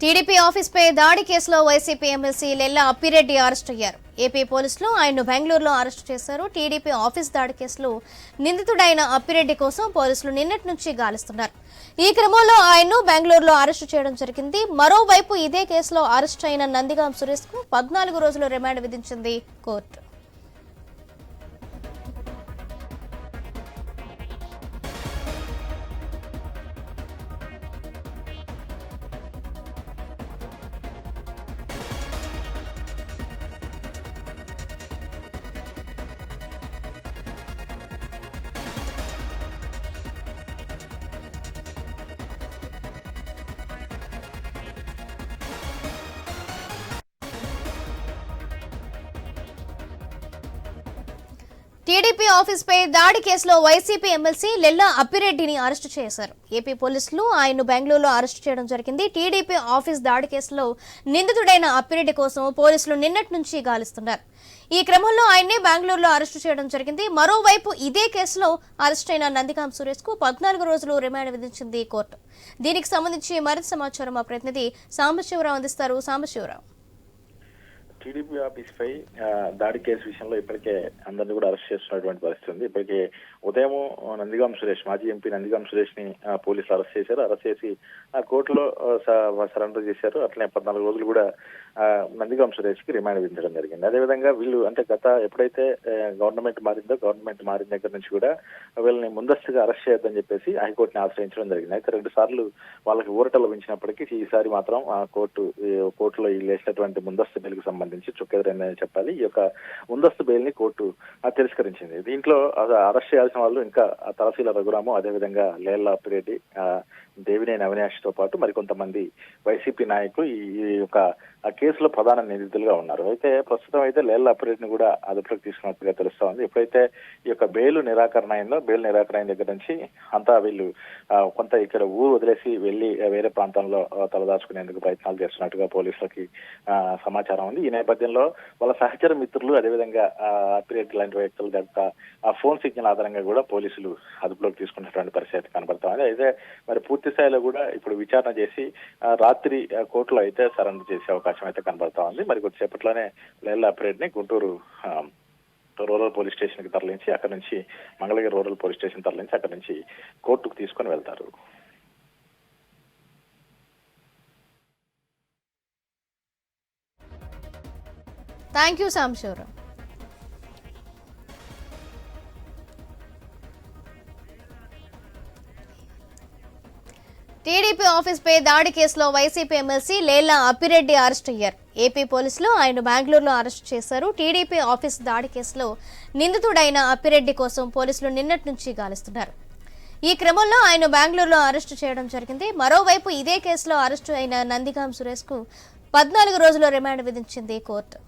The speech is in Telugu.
టీడీపీ ఆఫీస్పై దాడి కేసులో YCP MLC Lella Appireddy arrest అయ్యారు. ఏపీ పోలీసులు ఆయన్ను బెంగళూరులో అరెస్టు చేశారు. టీడీపీ ఆఫీస్ దాడి కేసులో నిందితుడైన అప్పిరెడ్డి కోసం పోలీసులు నిన్నటి నుంచి గాలిస్తున్నారు. ఈ క్రమంలో ఆయన్ను బెంగళూరులో అరెస్టు చేయడం జరిగింది. మరోవైపు ఇదే కేసులో అరెస్టు అయిన నందిగాం సురేష్ కు 14 రోజుల రిమాండ్ విధించింది కోర్టు. టీడీపీ ఆఫీస్పై దాడి కేసులో వైసీపీ ఎమ్మెల్సీ లెల్లా అప్పిరెడ్డిని అరెస్టు చేశారు. ఏపీ పోలీసులు ఆయన్ను బెంగళూరులో అరెస్టు చేయడం జరిగింది. టీడీపీ ఆఫీస్ దాడి కేసులో నిందితుడైన అప్పిరెడ్డి కోసం పోలీసులు నిన్నటి నుంచి గాలిస్తున్నారు. ఈ క్రమంలో ఆయన్నే బెంగళూరులో అరెస్టు చేయడం జరిగింది. మరోవైపు ఇదే కేసులో అరెస్ట్ అయిన నందిగాం సురేష్ కు 14 రోజులు రిమాండ్ విధించింది కోర్టు. దీనికి సంబంధించి మరింత సమాచారం మా ప్రతినిధి సాంబశివరావు అందిస్తారు. సాంబశివరావు, టీడీపీ ఆఫీస్ పై దాడి కేసు విషయంలో ఇప్పటికే అందరినీ కూడా అరెస్ట్ చేస్తున్నటువంటి పరిస్థితి ఉంది. ఇప్పటికే ఉదయం నందిగాం సురేష్, మాజీ ఎంపీ నందిగాం సురేష్ ని పోలీసులు అరెస్ట్ చేశారు. అరెస్ట్ చేసి కోర్టులో సరెండర్ చేశారు. అట్లనే 14 రోజులు కూడా నందిగాం సురేష్ కి రిమాండ్ విధించడం జరిగింది. అదేవిధంగా వీళ్ళు అంటే ఎప్పుడైతే గవర్నమెంట్ మారిన దగ్గర నుంచి కూడా వీళ్ళని ముందస్తుగా అరెస్ట్ చేయొద్దని చెప్పేసి హైకోర్టుని ఆశ్రయించడం జరిగింది. అయితే 2 సార్లు వాళ్ళకి ఊరట లభించినప్పటికీ ఈసారి మాత్రం కోర్టులో వీళ్ళు వేసినటువంటి ముందస్తు బెయిల్కి సంబంధించి చుక్కెదురైందని చెప్పాలి. ఈ యొక్క ముందస్తు బెయిల్ ని కోర్టు తిరస్కరించింది. దీంట్లో అరెస్ట్ చేయాల్సిన వాళ్ళు ఇంకా తలసీల రఘురాము, అదేవిధంగా లెల్లా అప్పిరెడ్డి, దేవినేని అవినాష్ తో పాటు మరికొంతమంది వైసీపీ నాయకులు ఈ యొక్క కేసులో ప్రధాన నిందితులుగా ఉన్నారు. అయితే ప్రస్తుతం అయితే లెల్లా అప్పిరెడ్డిని కూడా అదుపులోకి తీసుకున్నట్టుగా తెలుస్తా ఉంది. ఎప్పుడైతే ఈ యొక్క బెయిల్ నిరాకరణ అయిన దగ్గర నుంచి అంతా వీళ్ళు కొంత ఇక్కడ ఊరు వదిలేసి వెళ్లి వేరే ప్రాంతంలో తలదాచుకునేందుకు ప్రయత్నాలు చేస్తున్నట్టుగా పోలీసులకి సమాచారం ఉంది. ఈ నేపథ్యంలో వాళ్ళ సహచర మిత్రులు, అదేవిధంగా అప్పిరెడ్డి లాంటి వ్యక్తుల యొక్క ఫోన్ సిగ్నల్ ఆధారంగా కూడా పోలీసులు అదుపులోకి తీసుకున్నటువంటి పరిస్థితి కనబడతా ఉంది. అయితే మరి పూర్తి స్థాయిలో కూడా ఇప్పుడు విచారణ చేసి రాత్రి కోర్టులో అయితే సరెండర్ చేసే అవకాశం అయితే కనబడతా ఉంది. మరి కొద్దిసేపట్లోనే లెల్లా అప్పిరెడ్డిని గుంటూరు రూరల్ పోలీస్ స్టేషన్ కి తరలించి అక్కడి నుంచి మంగళగిరి రూరల్ పోలీస్ స్టేషన్ తరలించి అక్కడి నుంచి కోర్టుకు తీసుకొని వెళ్తారు. Thank you Sambasivarao. టీడీపీ ఆఫీస్పై దాడి కేసులో YCP MLC Lella Appireddy arrest అయ్యారు. ఏపీ పోలీసులు ఆయన్ను బెంగళూరులో అరెస్ట్ చేశారు. టీడీపీ ఆఫీస్ దాడి కేసులో నిందితుడైన అప్పిరెడ్డి కోసం పోలీసులు నిన్నటి నుంచి గాలిస్తున్నారు. ఈ క్రమంలో ఆయన బెంగళూరులో అరెస్టు చేయడం జరిగింది. మరోవైపు ఇదే కేసులో అరెస్టు అయిన నందిగాం సురేష్ కు 14 రోజుల రిమాండ్ విధించింది కోర్టు.